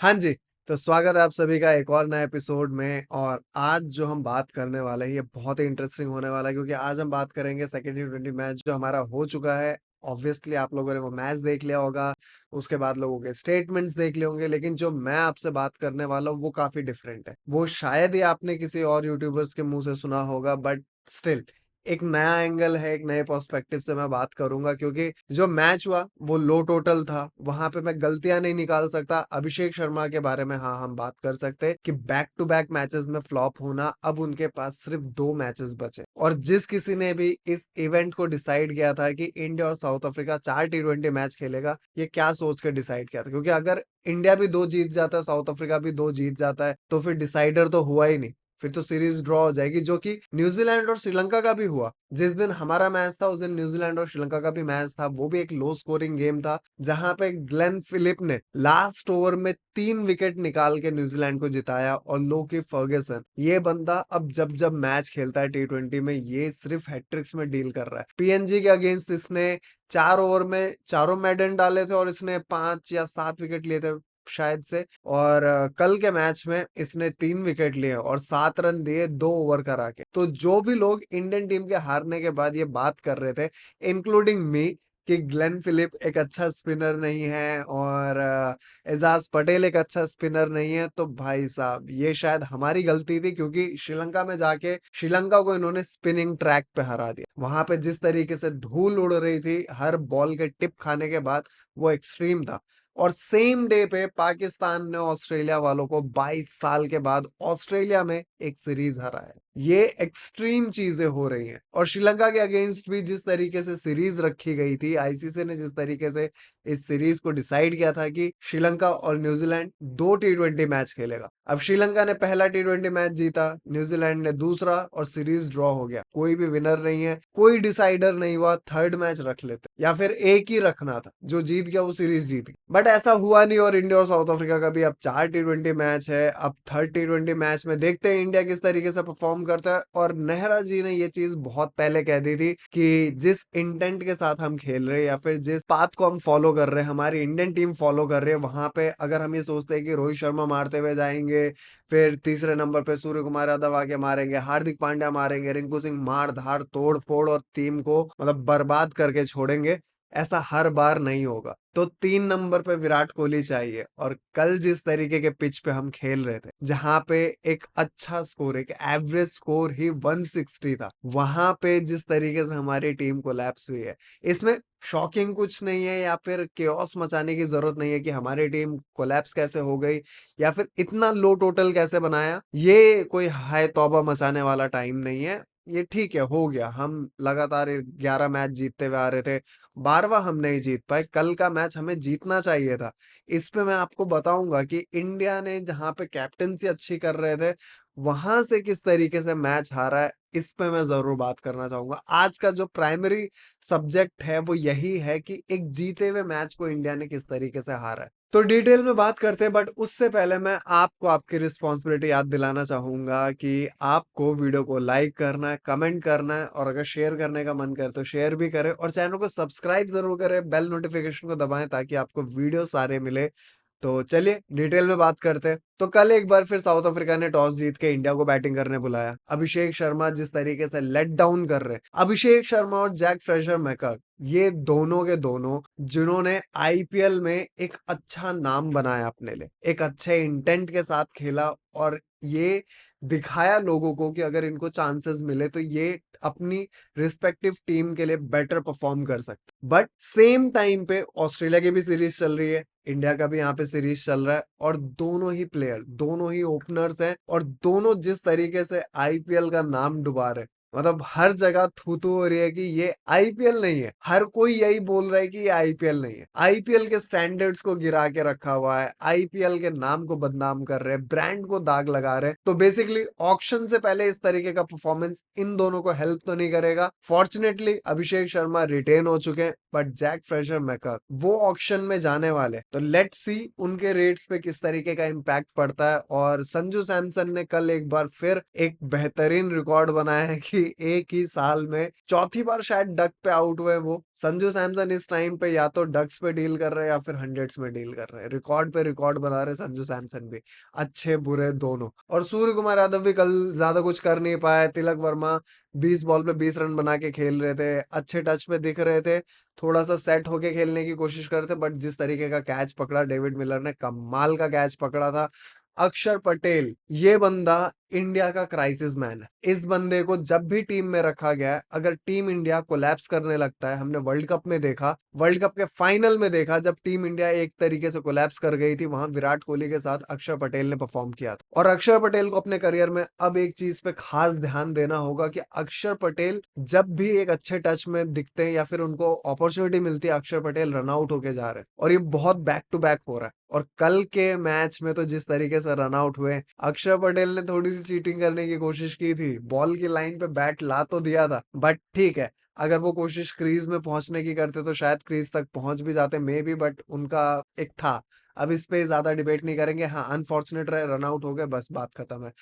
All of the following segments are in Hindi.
हाँ जी, तो स्वागत है आप सभी का एक और नए एपिसोड में। और आज जो हम बात करने वाले हैं ये बहुत ही इंटरेस्टिंग होने वाला है, क्योंकि आज हम बात करेंगे सेकंड टी20 मैच जो हमारा हो चुका है। ऑब्वियसली आप लोगों ने वो मैच देख लिया होगा, उसके बाद लोगों के स्टेटमेंट्स देख लिए होंगे, लेकिन जो मैं आपसे बात करने वाला हूँ वो काफी डिफरेंट है। वो शायद ही आपने किसी और यूट्यूबर्स के मुंह से सुना होगा, बट स्टिल एक नया एंगल है, एक नए पर्सपेक्टिव से मैं बात करूंगा, क्योंकि जो मैच हुआ वो लो टोटल था। वहां पे मैं गलतियां नहीं निकाल सकता। अभिषेक शर्मा के बारे में हाँ हम बात कर सकते हैं कि बैक टू बैक मैचेस में फ्लॉप होना, अब उनके पास सिर्फ 2 मैचेस बचे। और जिस किसी ने भी इस इवेंट को डिसाइड किया था कि इंडिया और साउथ अफ्रीका 4 टी20 मैच खेलेगा, ये क्या सोच कर डिसाइड किया था? क्योंकि अगर इंडिया भी 2 जीत जाता है, साउथ अफ्रीका भी 2 जीत जाता है, तो फिर डिसाइडर तो हुआ ही नहीं। फिर तो सीरीज ड्रॉ हो जाएगी, जो कि न्यूजीलैंड और श्रीलंका का भी हुआ। जिस दिन हमारा मैच था उस दिन न्यूजीलैंड और श्रीलंका का भी मैच था। वो भी एक लो स्कोरिंग गेम था, जहां पे ग्लेन फिलिप ने लास्ट ओवर में 3 विकेट निकाल के न्यूजीलैंड को जिताया। और लोकी फर्गसन, ये बंदा अब जब जब मैच खेलता है टी20 में, ये सिर्फ हैट्रिक्स में डील कर रहा है। पीएनजी के अगेंस्ट इसने 4 ओवर में चारों मेडन डाले थे और इसने 5 या 7 विकेट लिए थे शायद से। और कल के मैच में इसने 3 विकेट लिए और 7 रन दिए 2 ओवर करा के। तो जो भी लोग इंडियन टीम के हारने के बाद ये बात कर रहे थे, इंक्लूडिंग मी, कि ग्लेन फिलिप एक अच्छा स्पिनर नहीं है और एजाज पटेल एक अच्छा स्पिनर नहीं है, तो भाई साहब ये शायद हमारी गलती थी, क्योंकि श्रीलंका में जाके श्रीलंका को इन्होंने स्पिनिंग ट्रैक पे हरा दिया। वहां पे जिस तरीके से धूल उड़ रही थी हर बॉल के टिप खाने के बाद, वो एक्सट्रीम था। और सेम डे पे पाकिस्तान ने ऑस्ट्रेलिया वालों को 22 साल के बाद ऑस्ट्रेलिया में एक सीरीज हराया है। ये एक्सट्रीम चीजें हो रही हैं। और श्रीलंका के अगेंस्ट भी जिस तरीके से सीरीज रखी गई थी, आईसीसी ने जिस तरीके से इस सीरीज को डिसाइड किया था कि श्रीलंका और न्यूजीलैंड 2 टी20 मैच खेलेगा। अब श्रीलंका ने पहला टी20 मैच जीता, न्यूजीलैंड ने दूसरा, और सीरीज ड्रॉ हो गया। कोई भी विनर नहीं है, कोई डिसाइडर नहीं हुआ। थर्ड मैच रख लेते, या फिर एक ही रखना था। जो जीत गया वो सीरीज जीत गया, बट ऐसा हुआ नहीं। और इंडिया और साउथ अफ्रीका का भी अब 4 टी20 मैच है। अब थर्ड टी20 मैच में देखते हैं इंडिया किस तरीके से परफॉर्म करता है। और नेहरा जी ने ये चीज बहुत पहले कह दी थी कि जिस इंटेंट के साथ हम खेल रहे हैं, या फिर जिस पाथ को हम फॉलो कर रहे हैं, हमारी इंडियन टीम फॉलो कर रही है, वहां पे अगर हम ये सोचते हैं कि रोहित शर्मा मारते हुए जाएंगे, फिर तीसरे नंबर पे सूर्य कुमार यादव आके मारेंगे, हार्दिक पांड्या मारेंगे, रिंकू सिंह मार धार तोड़ फोड़ और टीम को मतलब बर्बाद करके छोड़ेंगे, ऐसा हर बार नहीं होगा। तो 3 नंबर पे विराट कोहली चाहिए। और कल जिस तरीके के पिच पे हम खेल रहे थे, जहां पे एक अच्छा स्कोर, एक एवरेज स्कोर ही 160 था, वहां पे जिस तरीके से हमारी टीम कोलैप्स हुई है, इसमें शॉकिंग कुछ नहीं है, या फिर केओस मचाने की जरूरत नहीं है कि हमारी टीम कोलैप्स कैसे हो गई, या फिर इतना लो टोटल कैसे बनाया। ये कोई हाय तौबा मचाने वाला टाइम नहीं है। ये ठीक है, हो गया। हम लगातार 11 मैच जीतते हुए आ रहे थे, 12वां हम नहीं जीत पाए। कल का मैच हमें जीतना चाहिए था। इस पे मैं आपको बताऊंगा कि इंडिया ने जहां पे कैप्टनसी अच्छी कर रहे थे, वहां से किस तरीके से मैच हारा है, इस पे मैं जरूर बात करना चाहूंगा। आज का जो प्राइमरी सब्जेक्ट है वो यही है कि एक जीते हुए मैच को इंडिया ने किस तरीके से हारा है। तो डिटेल में बात करते हैं, बट उससे पहले मैं आपको आपकी रिस्पॉन्सिबिलिटी याद दिलाना चाहूंगा कि आपको वीडियो को लाइक करना है, कमेंट करना है, और अगर शेयर करने का मन करे तो शेयर भी करें, और चैनल को सब्सक्राइब जरूर करें, बेल नोटिफिकेशन को दबाएं ताकि आपको वीडियो सारे मिले। तो चलिए डिटेल में बात करते हैं। तो कल एक बार फिर साउथ अफ्रीका ने टॉस जीत के इंडिया को बैटिंग करने बुलाया। अभिषेक शर्मा जिस तरीके से लेट डाउन कर रहे हैं, अभिषेक शर्मा और जैक फ्रेशर मैकर, ये दोनों के दोनों जिन्होंने आईपीएल में एक अच्छा नाम बनाया अपने लिए, एक अच्छे इंटेंट के साथ खेला, और ये दिखाया लोगों को कि अगर इनको चांसेस मिले तो ये अपनी रिस्पेक्टिव टीम के लिए बेटर परफॉर्म कर सकते। बट सेम टाइम पे ऑस्ट्रेलिया की भी सीरीज चल रही है, इंडिया का भी यहाँ पे सीरीज चल रहा है, और दोनों ही प्लेयर, दोनों ही ओपनर्स हैं, और दोनों जिस तरीके से आईपीएल का नाम डुबा रहे, मतलब हर जगह थू थू हो रही है कि ये आईपीएल नहीं है। हर कोई यही बोल रहा है कि ये आईपीएल नहीं है। आईपीएल के स्टैंडर्ड्स को गिरा के रखा हुआ है, आईपीएल के नाम को बदनाम कर रहे हैं, ब्रांड को दाग लगा रहे हैं। तो बेसिकली ऑक्शन से पहले इस तरीके का परफॉर्मेंस इन दोनों को हेल्प तो नहीं करेगा। फॉर्चुनेटली अभिषेक शर्मा रिटेन हो चुके हैं, बट जैक फ्रेशर मैकर वो ऑक्शन में जाने वाले। तो लेट्स सी उनके रेट्स पे किस तरीके का इम्पैक्ट पड़ता है। और संजू सैमसन ने कल एक बार फिर एक बेहतरीन रिकॉर्ड बनाया है कि एक ही साल में चौथी बार शायद डक पे आउट हुए वो। संजू सैमसन इस टाइम पे या तो डक्स पे डील कर रहे हैं या फिर हंड्रेड्स में डील कर रहे हैं। रिकॉर्ड पे रिकॉर्ड बना रहे संजू सैमसन भी, अच्छे बुरे दोनों। और सूर्य कुमार यादव भी कल ज्यादा कुछ कर नहीं पाए। तिलक वर्मा 20 बॉल पे 20 रन बना के खेल रहे थे, अच्छे टच पे दिख रहे थे, थोड़ा सा सेट होके खेलने की कोशिश कर रहे थे। बट जिस तरीके का कैच पकड़ा डेविड मिलर ने, कमाल का कैच पकड़ा था। अक्षर पटेल, ये बंदा इंडिया का क्राइसिस मैन है। इस बंदे को जब भी टीम में रखा गया है, अगर टीम इंडिया कोलैप्स करने लगता है, हमने वर्ल्ड कप में देखा, वर्ल्ड कप के फाइनल में देखा, जब टीम इंडिया एक तरीके से कोलैप्स कर गई थी, वहां विराट कोहली के साथ अक्षर पटेल ने परफॉर्म किया था। और अक्षर पटेल को अपने करियर में अब एक चीज पे खास ध्यान देना होगा कि अक्षर पटेल जब भी एक अच्छे टच में दिखते हैं या फिर उनको अपॉर्चुनिटी मिलती है, अक्षर पटेल रन आउट होके जा रहे हैं। और ये बहुत बैक टू बैक हो रहा है। और कल के मैच में तो जिस तरीके से रन आउट हुए, अक्षर पटेल ने थोड़ी सी चीटिंग करने की कोशिश की थी, बॉल की लाइन पे बैट ला तो दिया था, बट ठीक है, अगर वो कोशिश क्रीज में पहुंचने की करते तो शायद क्रीज तक पहुंच भी जाते मे बी, बट उनका एक था। अब इस पे ज्यादा डिबेट नहीं करेंगे। हाँ, अनफॉर्चुनेट रहे, रन आउट हो गए, बस बात खत्म है।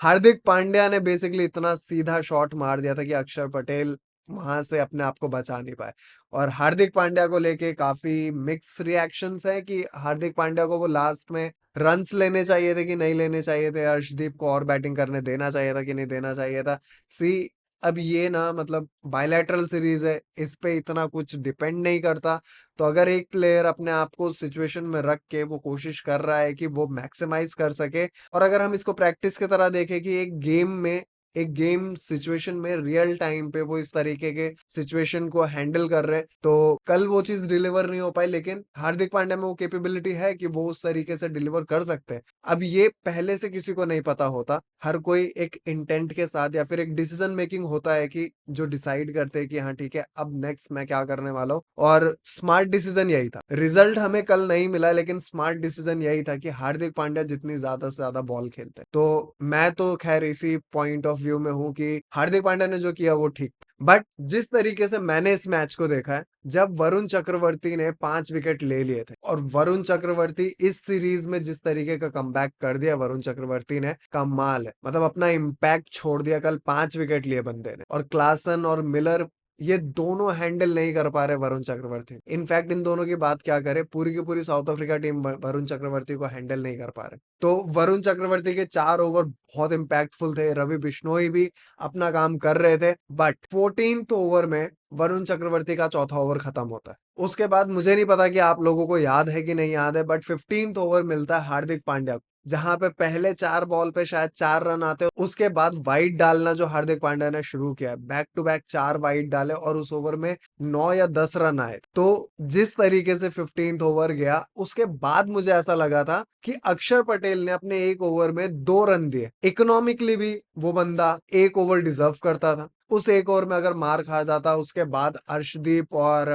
हार्दिक पांड्या ने बेसिकली इतना सीधा शॉट मार दिया था कि अक्षर पटेल वहां से अपने आप को बचा नहीं पाए। और हार्दिक पांड्या को लेके काफी मिक्स रिएक्शंस है कि हार्दिक पांड्या को वो लास्ट में रन्स लेने चाहिए थे कि नहीं लेने चाहिए थे, अर्शदीप को और बैटिंग करने देना चाहिए था कि नहीं देना चाहिए था। सी, अब ये ना मतलब बायलैटरल सीरीज है, इस पे इतना कुछ डिपेंड नहीं करता। तो अगर एक प्लेयर अपने आप को सिचुएशन में रख के वो कोशिश कर रहा है कि वो मैक्सिमाइज कर सके, और अगर हम इसको प्रैक्टिस की तरह देखें कि एक गेम सिचुएशन में रियल टाइम पे वो इस तरीके के सिचुएशन को हैंडल कर रहे हैं, तो कल वो चीज डिलीवर नहीं हो पाई। लेकिन हार्दिक पांड्या में वो कैपेबिलिटी है कि वो उस तरीके से डिलीवर कर सकते हैं। अब ये पहले से किसी को नहीं पता होता। हर कोई एक इंटेंट के साथ या फिर एक डिसीजन मेकिंग होता है कि जो डिसाइड करते हैं कि हाँ ठीक है, अब नेक्स्ट मैं क्या करने वाला हूँ। और स्मार्ट डिसीजन यही था। रिजल्ट हमें कल नहीं मिला, लेकिन स्मार्ट डिसीजन यही था कि हार्दिक पांड्या जितनी ज्यादा से ज्यादा बॉल खेलते हैं। तो मैं तो खैर इसी पॉइंट ऑफ व्यू में हूँ कि हार्दिक पांड्या ने जो किया वो ठीक। बट जिस तरीके से मैंने इस मैच को देखा है, जब वरुण चक्रवर्ती ने 5 विकेट ले लिए थे, और वरुण चक्रवर्ती इस सीरीज में जिस तरीके का कमबैक कर दिया वरुण चक्रवर्ती ने, कमाल है। मतलब अपना इम्पैक्ट छोड़ दिया। कल 5 विकेट लिए बंदे ने। और क्लासन और मिलर, ये दोनों हैंडल नहीं कर पा रहे वरुण चक्रवर्ती। इनफैक्ट इन दोनों की बात क्या करें, पूरी की पूरी south Africa team Varun Chakravarthy को हैंडल नहीं कर पा रहे। तो वरुण चक्रवर्ती के 4 ओवर बहुत इंपैक्टफुल थे। रवि बिश्नोई भी अपना काम कर रहे थे। बट 14th ओवर में वरुण चक्रवर्ती का चौथा ओवर खत्म होता है। उसके बाद मुझे नहीं पता कि आप लोगों को याद है कि नहीं याद है, बट 15th ओवर मिलता है हार्दिक पांड्या को, जहां पे पहले 4 बॉल पे शायद 4 रन आते हैं। उसके बाद वाइड डालना जो हार्दिक पांड्या ने शुरू किया, बैक टू बैक 4 वाइड डाले और उस ओवर में 9 या 10 रन आए। तो जिस तरीके से 15th ओवर गया, उसके बाद मुझे ऐसा लगा था कि अक्षर पटेल ने अपने एक ओवर में 2 रन दिए। इकोनॉमिकली भी वो बंदा एक ओवर डिजर्व करता था। उस एक ओवर में अगर मार खा जाता, उसके बाद अर्शदीप और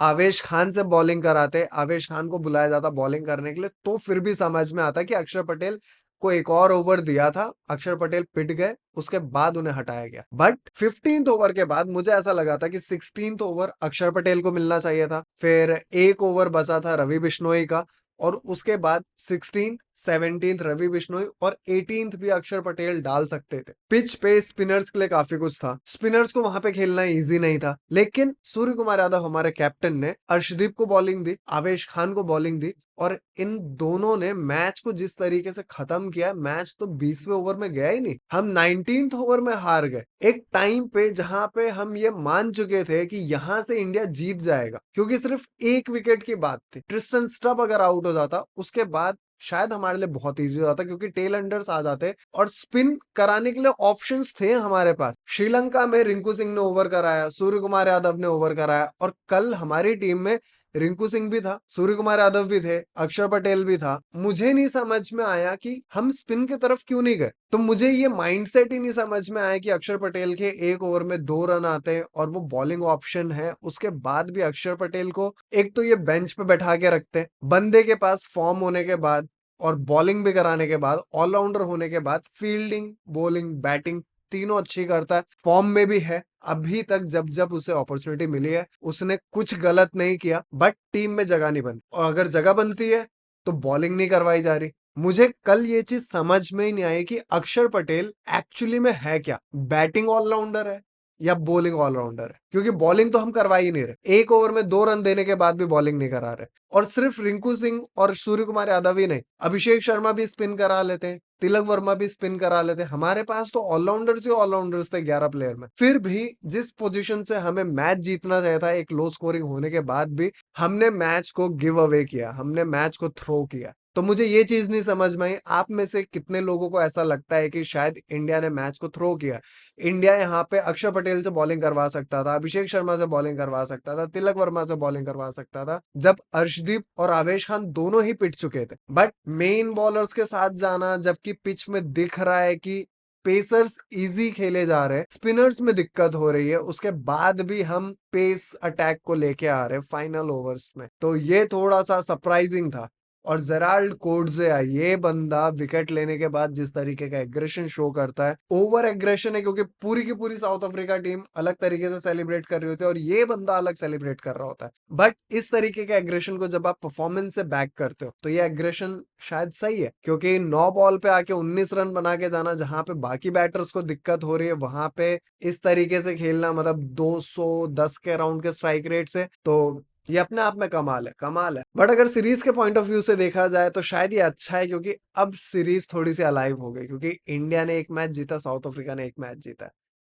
आवेश खान से बॉलिंग कराते, आवेश खान को बुलाया जाता बॉलिंग करने के लिए, तो फिर भी समझ में आता कि अक्षर पटेल को एक और ओवर दिया था, अक्षर पटेल पिट गए, उसके बाद उन्हें हटाया गया। बट 15th ओवर के बाद मुझे ऐसा लगा था कि 16th ओवर अक्षर पटेल को मिलना चाहिए था। फिर एक ओवर बचा था रवि बिश्नोई का, और उसके बाद 16th 17th रवि बिश्नोई और 18th भी अक्षर पटेल डाल सकते थे। पिच पे स्पिनर्स के लिए काफी कुछ था, स्पिनर्स को वहां पे खेलना इजी नहीं था। लेकिन सूर्य कुमार यादव हमारे कैप्टन ने अर्शदीप को बॉलिंग दी, आवेश खान को बॉलिंग दी, और इन दोनों ने मैच को जिस तरीके से खत्म किया, मैच तो 20वें ओवर में गया ही नहीं, हम 19th ओवर में हार गए। एक टाइम पे जहां पे हम ये मान चुके थे कि यहां से इंडिया जीत जाएगा, क्योंकि सिर्फ 1 विकेट की बात थी। ट्रिस्टन स्टब अगर आउट हो जाता, उसके बाद शायद हमारे लिए बहुत इजी हो जाता, क्योंकि टेल अंडर्स आ जाते और स्पिन कराने के लिए ऑप्शंस थे हमारे पास। श्रीलंका में रिंकू सिंह ने ओवर कराया, सूर्य कुमार यादव ने ओवर कराया, और कल हमारी टीम में रिंकू सिंह भी था, सूर्य कुमार यादव भी थे, अक्षर पटेल भी था। मुझे नहीं समझ में आया कि हम स्पिन की तरफ क्यों नहीं गए। तो मुझे ये माइंडसेट ही नहीं समझ में आया कि अक्षर पटेल के एक ओवर में 2 रन आते हैं और वो बॉलिंग ऑप्शन है, उसके बाद भी अक्षर पटेल को एक तो ये बेंच पे बैठा के रखते हैं। बंदे के पास फॉर्म होने के बाद और बॉलिंग भी कराने के बाद, ऑलराउंडर होने के बाद, फील्डिंग, बॉलिंग, बैटिंग तीनों अच्छी करता है, फॉर्म में भी है। अभी तक जब जब उसे अपॉर्चुनिटी मिली है, उसने कुछ गलत नहीं किया, बट टीम में जगह नहीं बनी, और अगर जगह बनती है तो बॉलिंग नहीं करवाई जा रही। मुझे कल ये चीज समझ में ही नहीं आई कि अक्षर पटेल एक्चुअली में है क्या। बैटिंग ऑलराउंडर है, या बॉलिंग ऑलराउंडर है, क्योंकि बॉलिंग तो हम करवा ही नहीं रहे। एक ओवर में 2 रन देने के बाद भी बॉलिंग नहीं करा रहे। और सिर्फ रिंकू सिंह और सूर्य कुमार यादव ही नहीं, अभिषेक शर्मा भी स्पिन करा लेते हैं, तिलक वर्मा भी स्पिन करा लेते हैं। हमारे पास तो ऑलराउंडर्स ही ऑलराउंडर्स थे 11 प्लेयर में। फिर भी जिस पोजीशन से हमें मैच जीतना चाहिए था, एक लो स्कोरिंग होने के बाद भी हमने मैच को गिव अवे किया, हमने मैच को थ्रो किया। तो मुझे ये चीज नहीं समझ में आई, आप में से कितने लोगों को ऐसा लगता है कि शायद इंडिया ने मैच को थ्रो किया? इंडिया यहाँ पे अक्षर पटेल से बॉलिंग करवा सकता था, अभिषेक शर्मा से बॉलिंग करवा सकता था, तिलक वर्मा से बॉलिंग करवा सकता था, जब अर्शदीप और आवेश खान दोनों ही पिट चुके थे। बट मेन बॉलर्स के साथ जाना, जबकि पिच में दिख रहा है कि पेसर्स इजी खेले जा रहे हैं, स्पिनर्स में दिक्कत हो रही है, उसके बाद भी हम पेस अटैक को लेके आ रहे हैं फाइनल ओवर्स में, तो ये थोड़ा सा सरप्राइजिंग था। और जेराल्ड कोर्ट्ज़ेआ, ये बंदा विकेट लेने के बाद जिस तरीके का एग्रेशन शो करता है, ओवर एग्रेशन है, क्योंकि पूरी की पूरी साउथ अफ्रीका टीम अलग तरीके से सेलिब्रेट कर रही होती है और ये बंदा अलग सेलिब्रेट कर रहा होता है। बट इस तरीके के एग्रेशन को जब आप परफॉर्मेंस से बैक करते हो तो ये एग्रेशन शायद सही है, क्योंकि 9 बॉल पे आके 19 रन बना के जाना, जहां पे बाकी बैटर्स को दिक्कत हो रही है, वहां पे इस तरीके से खेलना, मतलब 210 के अराउंड के स्ट्राइक रेट से, तो ये अपने आप में कमाल है, कमाल है। बट अगर सीरीज के पॉइंट ऑफ व्यू से देखा जाए तो शायद ये अच्छा है, क्योंकि अब सीरीज थोड़ी सी अलाइव हो गई, क्योंकि इंडिया ने एक मैच जीता, साउथ अफ्रीका ने एक मैच जीता।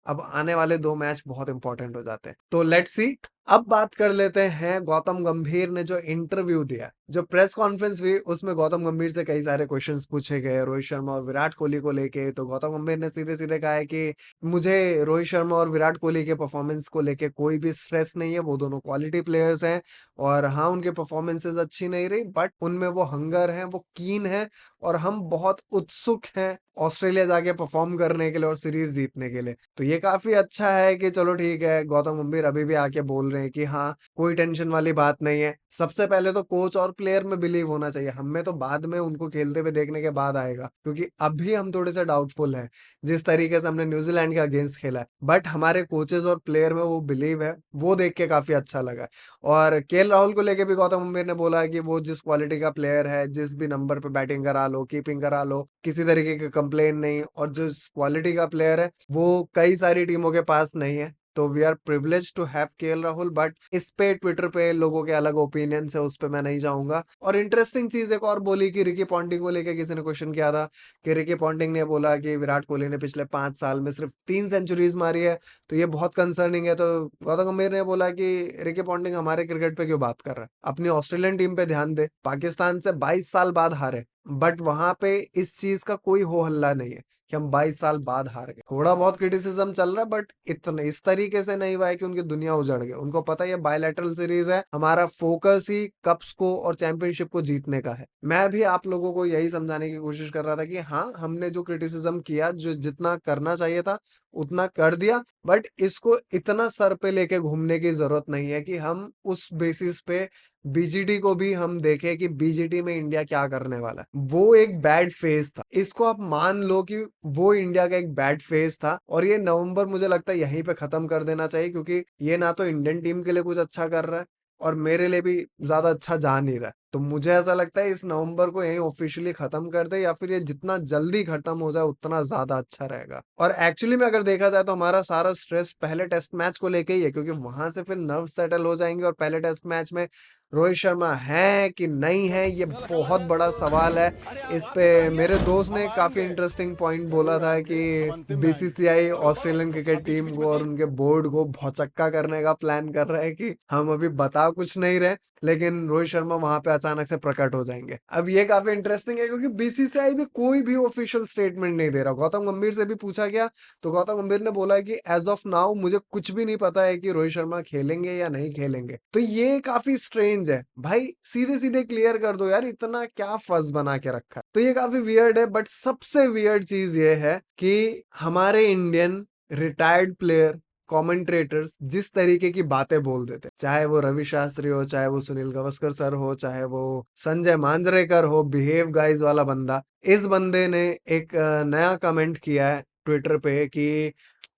अब आने वाले 2 मैच बहुत इंपॉर्टेंट हो जाते हैं, तो लेट्स सी। अब बात कर लेते हैं गौतम गंभीर ने जो इंटरव्यू दिया, जो प्रेस कॉन्फ्रेंस हुई, उसमें गौतम गंभीर से कई सारे क्वेश्चंस पूछे गए रोहित शर्मा और विराट कोहली को लेके। तो गौतम गंभीर ने सीधे सीधे कहा है कि मुझे रोहित शर्मा और विराट कोहली के परफॉर्मेंस को लेके कोई भी स्ट्रेस नहीं है, वो दोनों क्वालिटी प्लेयर्स हैं। और हाँ, उनके परफॉर्मेंसेज अच्छी नहीं रही, बट उनमें वो हंगर है, वो कीन है, और हम बहुत उत्सुक हैं ऑस्ट्रेलिया जाके परफॉर्म करने के लिए और सीरीज जीतने के लिए। तो ये काफी अच्छा है कि चलो ठीक है, गौतम गंभीर अभी भी आके बोल रहे हैं कि हाँ, कोई टेंशन वाली बात नहीं है। सबसे पहले तो कोच और प्लेयर में बिलीव होना चाहिए, हमें तो बाद में उनको खेलते हुए देखने के बाद आएगा, क्योंकि अभी हम थोड़े से डाउटफुल हैं जिस तरीके से हमने न्यूजीलैंड के अगेंस्ट खेला है। बट हमारे कोचेस और प्लेयर में वो बिलीव है, वो देख के काफी अच्छा लगा। और केएल राहुल को लेके भी गौतम गंभीर ने बोला कि वो जिस क्वालिटी का प्लेयर है, जिस भी नंबर पे बैटिंग करा लो, कीपिंग करा लो, किसी तरीके की कंप्लेन नहीं, और जिस क्वालिटी का प्लेयर है वो कई सारी टीमों के पास नहीं है। तो we are privilege to have KL Rahul. But इस पे ट्विटर पे लोगों के अलग ओपिनियंस है, उस पे मैं नहीं जाऊंगा। और इंटरेस्टिंग चीज एक और बोली कि रिकी पॉन्टिंग को लेके किसी ने क्वेश्चन किया था, कि रिकी पॉन्टिंग ने बोला कि विराट कोहली ने पिछले 5 साल में सिर्फ 3 सेंचुरीज मारी है, तो ये बहुत कंसर्निंग है। तो गौतम गंभीर ने बोला कि रिकी पॉन्टिंग हमारे क्रिकेट पे क्यों बात कर रहा है, अपनी ऑस्ट्रेलियन टीम पे ध्यान दे। पाकिस्तान से 22 साल बाद हारे, बट वहां पे इस चीज का कोई हो हल्ला नहीं है कि हम 22 साल बाद हार गए। थोड़ा बहुत क्रिटिसिज्म चल रहा है, बट इतने इस तरीके से नहीं हुआ है कि उनकी दुनिया उजड़ गई। उनको पता है ये बायलैटरल सीरीज है, हमारा फोकस ही कप्स को और चैंपियनशिप को जीतने का है। मैं भी आप लोगों को यही समझाने की कोशिश कर रहा था कि हाँ, हमने जो क्रिटिसिज्म किया, जो जितना करना चाहिए था उतना कर दिया, बट इसको इतना सर पे लेके घूमने की जरूरत नहीं है कि हम उस बेसिस पे बीजीटी को भी हम देखें कि बीजीटी में इंडिया क्या करने वाला है। वो एक बैड फेज था, इसको आप मान लो कि वो इंडिया का एक बैड फेज था, और ये नवंबर मुझे लगता है यहीं पे खत्म कर देना चाहिए, क्योंकि ये ना तो इंडियन टीम के लिए कुछ अच्छा कर रहा है और मेरे लिए भी ज्यादा अच्छा जा नहीं रहा है। तो मुझे ऐसा लगता है इस नवंबर को यहीं ऑफिशियली खत्म कर दे, या फिर ये जितना जल्दी खत्म हो जाए उतना ज्यादा अच्छा रहेगा। और एक्चुअली में अगर देखा जाए तो हमारा सारा स्ट्रेस पहले टेस्ट मैच को लेके ही है, क्योंकि वहां से फिर नर्व सेटल हो जाएंगे, और पहले टेस्ट मैच में रोहित शर्मा है कि नहीं है, ये बहुत बड़ा सवाल है। इस पे मेरे दोस्त ने काफी इंटरेस्टिंग पॉइंट बोला था कि बीसीसीआई ऑस्ट्रेलियन क्रिकेट टीम को और उनके बोर्ड को भौचक्का करने का प्लान कर रहा है कि हम अभी बता कुछ नहीं रहे, लेकिन रोहित शर्मा वहां पे अचानक से प्रकट हो जाएंगे। अब ये काफी इंटरेस्टिंग है, क्योंकि बीसीसीआई भी कोई भी ऑफिशियल स्टेटमेंट नहीं दे रहा। गौतम गंभीर से भी पूछा गया, तो गौतम गंभीर ने बोला है कि एज ऑफ नाउ मुझे कुछ भी नहीं पता है कि रोहित शर्मा खेलेंगे या नहीं खेलेंगे। तो ये काफी स्ट्रेंज है भाई, सीधे सीधे क्लियर कर दो यार, इतना क्या फस बना के रखा है। तो ये काफी वियर्ड है। बट सबसे वियर्ड चीज ये है कि हमारे इंडियन रिटायर्ड प्लेयर कमेंट्रेटर्स जिस तरीके की बातें बोल देते, चाहे वो रवि शास्त्री हो, चाहे वो सुनील गावस्कर सर हो, चाहे वो संजय मांजरेकर हो, बिहेव गाइस वाला बंदा, इस बंदे ने एक नया कमेंट किया है ट्विटर पे कि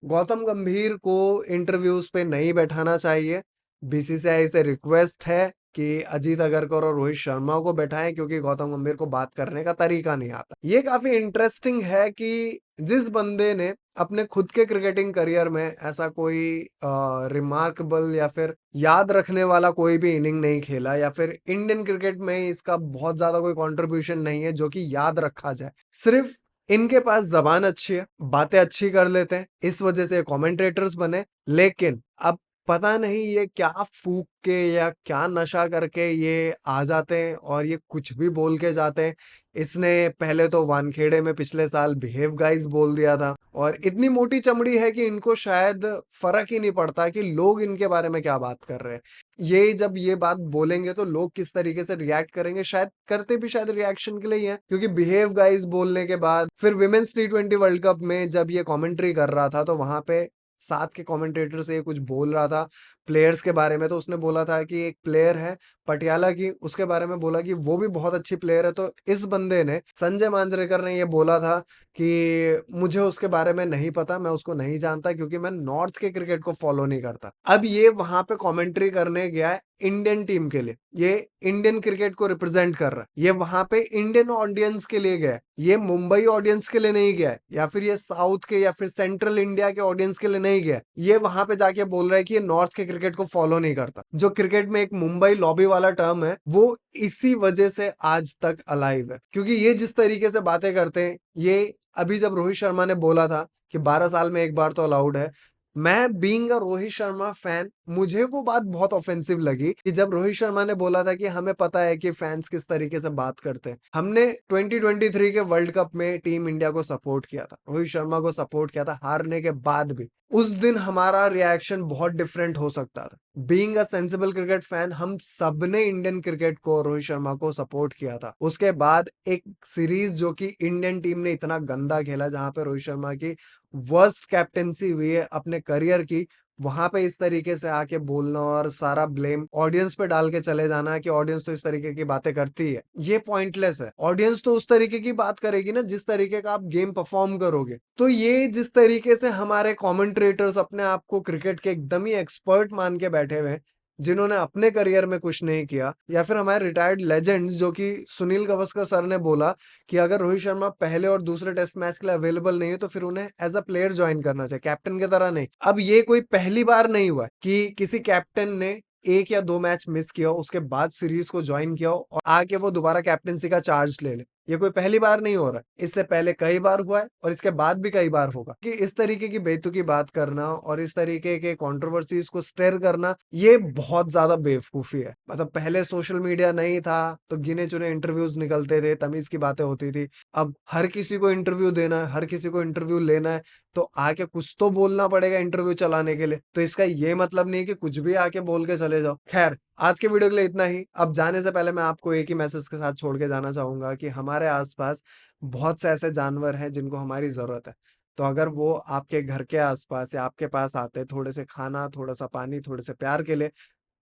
गौतम गंभीर को इंटरव्यूज पे नहीं बैठाना चाहिए, बीसीसीआई से रिक्वेस्ट है कि अजीत अगरकर और रोहित शर्मा को बैठाएं क्योंकि गौतम गंभीर को बात करने का तरीका नहीं आता। ये काफी इंटरेस्टिंग है कि जिस बंदे ने अपने खुद के क्रिकेटिंग करियर में ऐसा कोई रिमार्केबल या फिर याद रखने वाला कोई भी इनिंग नहीं खेला, या फिर इंडियन क्रिकेट में इसका बहुत ज्यादा कोई कंट्रीब्यूशन नहीं है जो कि याद रखा जाए। सिर्फ इनके पास जबान अच्छी है, बातें अच्छी कर लेते हैं, इस वजह से कमेंटेटर्स बने। लेकिन अब पता नहीं ये क्या फूक के या क्या नशा करके ये आ जाते हैं और ये कुछ भी बोल के जाते हैं। इसने पहले तो वानखेड़े में पिछले साल बिहेव गाइस बोल दिया था, और इतनी मोटी चमड़ी है कि इनको शायद फर्क ही नहीं पड़ता कि लोग इनके बारे में क्या बात कर रहे हैं। ये जब ये बात बोलेंगे तो लोग किस तरीके से रिएक्ट करेंगे, शायद करते भी शायद रिएक्शन के लिए ही है। क्योंकि बिहेव गाइस बोलने के बाद फिर विमेन्स T20 वर्ल्ड कप में जब ये कमेंट्री कर रहा था तो वहां पे साथ के कमेंटेटर से ये कुछ बोल रहा था प्लेयर्स के बारे में। तो उसने बोला था कि एक प्लेयर है पटियाला की, उसके बारे में बोला कि वो भी बहुत अच्छी प्लेयर है। तो इस बंदे ने, संजय मांजरेकर ने, ये बोला था कि मुझे उसके बारे में नहीं पता, मैं उसको नहीं जानता क्योंकि मैं नॉर्थ के क्रिकेट को फॉलो नहीं करता। अब ये वहां पे कमेंट्री करने गया है इंडियन टीम के लिए, ये इंडियन क्रिकेट को रिप्रेजेंट कर रहा है, ये वहां पे इंडियन ऑडियंस के लिए गया है, ये मुंबई ऑडियंस के लिए नहीं गया है, या फिर ये साउथ के या फिर सेंट्रल इंडिया के ऑडियंस के लिए नहीं गया है। ये वहां पे जाके बोल रहा है कि ये नॉर्थ के क्रिकेट को फॉलो नहीं करता। जो क्रिकेट में एक मुंबई लॉबी वाला टर्म है वो इसी वजह से आज तक अलाइव है, क्योंकि ये जिस तरीके से बातें करते हैं। ये अभी जब रोहित शर्मा ने बोला था कि 12 साल में एक बार तो अलाउड है, मैं being a Rohit Sharma fan, मुझे वो बात बहुत ऑफेंसिव लगी कि जब रोहित शर्मा ने बोला था कि हमें पता है कि फैंस किस तरीके से बात करते हैं। हमने 2023 के वर्ल्ड कप में टीम इंडिया को सपोर्ट किया था, रोहित शर्मा को सपोर्ट किया था हारने के बाद भी। उस दिन हमारा रिएक्शन बहुत डिफरेंट हो सकता था। Being a sensible cricket fan, हम सबने इंडियन क्रिकेट को, रोहित शर्मा को सपोर्ट किया था। उसके बाद एक सीरीज जो कि इंडियन टीम ने इतना गंदा खेला, जहां पे रोहित शर्मा की वर्स्ट कैप्टेंसी हुई है अपने करियर की, वहां पे इस तरीके से आके बोलना और सारा ब्लेम ऑडियंस पे डाल के चले जाना कि ऑडियंस तो इस तरीके की बातें करती है, ये पॉइंटलेस है। ऑडियंस तो उस तरीके की बात करेगी ना जिस तरीके का आप गेम परफॉर्म करोगे। तो ये जिस तरीके से हमारे कमेंट्रेटर्स अपने आप को क्रिकेट के एकदम ही एक्सपर्ट मान के बैठे हुए हैं, जिन्होंने अपने करियर में कुछ नहीं किया, या फिर हमारे रिटायर्ड लेजेंड्स, जो कि सुनील गावस्कर सर ने बोला कि अगर रोहित शर्मा पहले और दूसरे टेस्ट मैच के लिए अवेलेबल नहीं है तो फिर उन्हें एज अ प्लेयर ज्वाइन करना चाहिए, कैप्टन की तरह नहीं। अब ये कोई पहली बार नहीं हुआ कि किसी कैप्टन ने एक या दो मैच मिस किया हो, उसके बाद सीरीज को ज्वाइन किया हो और आके वो दोबारा कैप्टनसी का चार्ज ले ले। ये कोई पहली बार नहीं हो रहा है, इससे पहले कई बार हुआ है और इसके बाद भी कई बार होगा। कि इस तरीके की बेतुकी बात करना और इस तरीके के कंट्रोवर्सीज को स्टेर करना, ये बहुत ज्यादा बेवकूफी है। मतलब पहले सोशल मीडिया नहीं था तो गिने चुने इंटरव्यूज निकलते थे, तमीज की बातें होती थी। अब हर किसी को इंटरव्यू देना है, हर किसी को इंटरव्यू लेना है, तो आके कुछ तो बोलना पड़ेगा इंटरव्यू चलाने के लिए। तो इसका ये मतलब नहीं है कि कुछ भी आके बोल के चले जाओ। खैर, आज के वीडियो के लिए इतना ही। अब जाने से पहले मैं आपको एक ही मैसेज के साथ छोड़ के जाना चाहूंगा कि हमारे आसपास बहुत से ऐसे जानवर हैं जिनको हमारी जरूरत है। तो अगर वो आपके घर के आसपास या आपके पास आते हैं थोड़े से खाना, थोड़ा सा पानी, थोड़े से प्यार के लिए,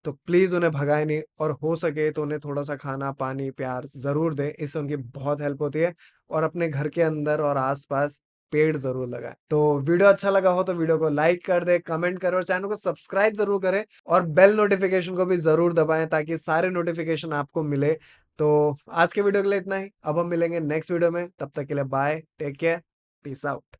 तो प्लीज उन्हें भगाए नहीं, और हो सके तो उन्हें थोड़ा सा खाना, पानी, प्यार जरूर दें। इससे उनकी बहुत हेल्प होती है। और अपने घर के अंदर और आसपास पेड़ जरूर लगाएं। तो वीडियो अच्छा लगा हो तो वीडियो को लाइक कर दे, कमेंट करें और चैनल को सब्सक्राइब जरूर करें, और बेल नोटिफिकेशन को भी जरूर दबाएं ताकि सारे नोटिफिकेशन आपको मिले। तो आज के वीडियो के लिए इतना ही। अब हम मिलेंगे नेक्स्ट वीडियो में, तब तक के लिए bye, take care, peace out.